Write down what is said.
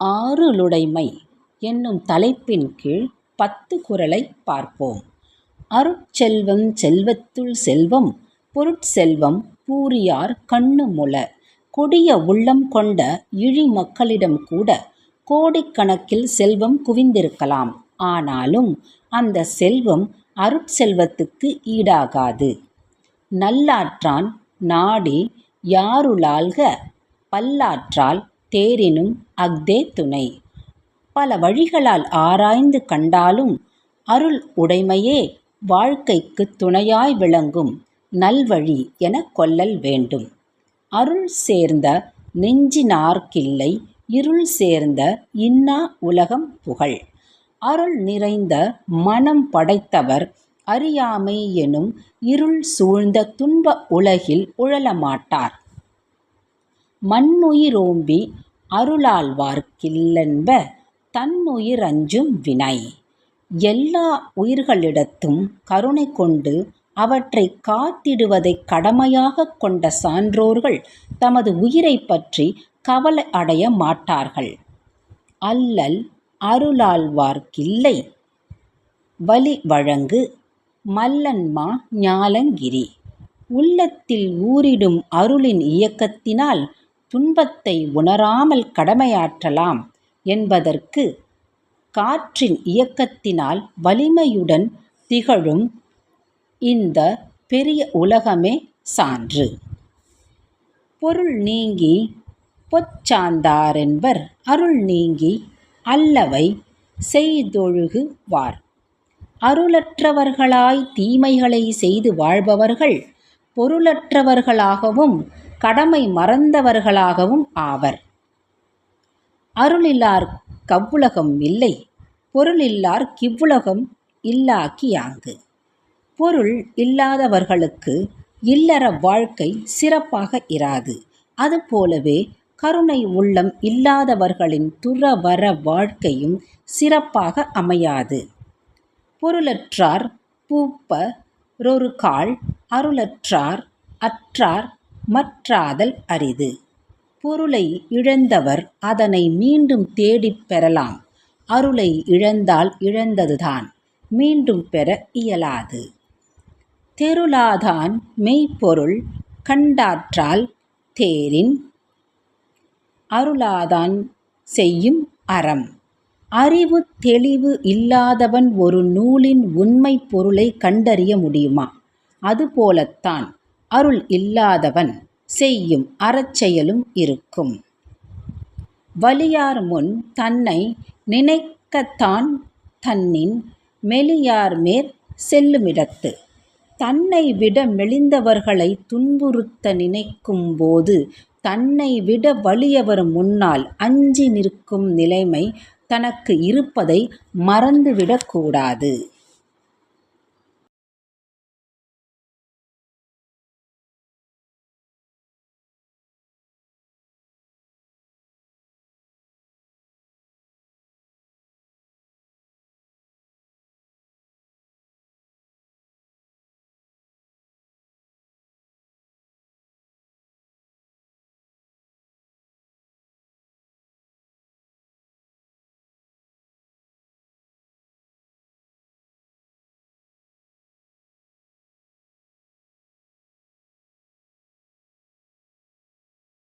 ஆருளுடைமை என்னும் தலைப்பின் கீழ் 10 குறளைப் பார்ப்போம். அருட்செல்வம் செல்வத்துள் செல்வம் பொருட்செல்வம் பூரியார் கண்ணுமுல. கொடிய உள்ளம் கொண்ட இழி மக்களிடம் கூட கோடிக்கணக்கில் செல்வம் குவிந்திருக்கலாம். ஆனாலும் அந்த செல்வம் அருட்செல்வத்துக்கு ஈடாகாது. நல்லாற்றான் நாடி யாருளால்க பல்லாற்றால் தேரினும் அஃதே துணை. பல வழிகளால் ஆராய்ந்து கண்டாலும் அருள் உடைமையே வாழ்க்கைக்குத் துணையாய் விளங்கும் நல்வழி எனக் கொள்ளல் வேண்டும். அருள் சேர்ந்த நெஞ்சினார்க்கில்லை இருள் சேர்ந்த இன்னா உலகம் புகழ். அருள் நிறைந்த மனம் படைத்தவர் அறியாமை எனும் இருள் சூழ்ந்த துன்ப உலகில் உழலமாட்டார். மன்னுயிரோம்பி அருளாழ்வார்க்கில்லென்ப தன்னுயிர் அஞ்சும் வினை. எல்லா உயிர்களிடத்தும் கருணை கொண்டு அவற்றைக் காத்திடுவதைக் கடமையாகக் கொண்ட சான்றோர்கள் தமது உயிரைப் பற்றி கவலை அடைய மாட்டார்கள். அல்லல் அருளாழ்வார்க்கில்லை வலி வழங்கு மல்லன்மா ஞாலங்கிரி. உள்ளத்தில் ஊறிடும் அருளின் இயக்கத்தினால் துன்பத்தை உணராமல் கடமையாற்றலாம் என்பதற்கு காற்றின் இயக்கத்தினால் வலிமையுடன் திகழும் இந்த பெரிய உலகமே சான்று. பொருள் நீங்கி பொச்சார்ந்தாரென்பர் அருள் நீங்கி அல்லவை செய்தொழுகுவார். அருளற்றவர்களாய் தீமைகளை செய்து வாழ்பவர்கள் பொருளற்றவர்களாகவும் கடமை மறந்தவர்களாகவும் ஆவர். அருளில்லார் கவ்வுலகம் இல்லை பொருளில்லார் கிவ்வுலகம் இல்லாக்கியாங்கு. பொருள் இல்லாதவர்களுக்கு இல்லற வாழ்க்கை சிறப்பாக இராது. அதுபோலவே கருணை உள்ளம் இல்லாதவர்களின் துறவற வாழ்க்கையும் சிறப்பாக அமையாது. பொருளற்றார் பூப்பரொருகால் அருளற்றார் அற்றார் மற்றாதல் அரிது. பொருளை இழந்தவர் அதனை மீண்டும் தேடிப் பெறலாம். அருளை இழந்தால் இழந்ததுதான், மீண்டும் பெற இயலாது. தெருளாதான் மெய்ப்பொருள் கண்டாற்றால் தேரின் அருளாதான் செய்யும் அறம். அறிவு தெளிவு இல்லாதவன் ஒரு நூலின் உண்மை பொருளை கண்டறிய முடியுமா? அதுபோலத்தான் அருள் இல்லாதவன் செய்யும் அறச்செயலும் இருக்கும். வலியார் முன் தன்னை நினைக்கத்தான் தன்னின் மெலியார் மேற் செல்லுமிடத்து. தன்னை விட மெலிந்தவர்களை துன்புறுத்த நினைக்கும் போது தன்னை விட வலியவர் முன்னால் அஞ்சி நிற்கும் நிலைமை தனக்கு இருப்பதை மறந்துவிடக்கூடாது.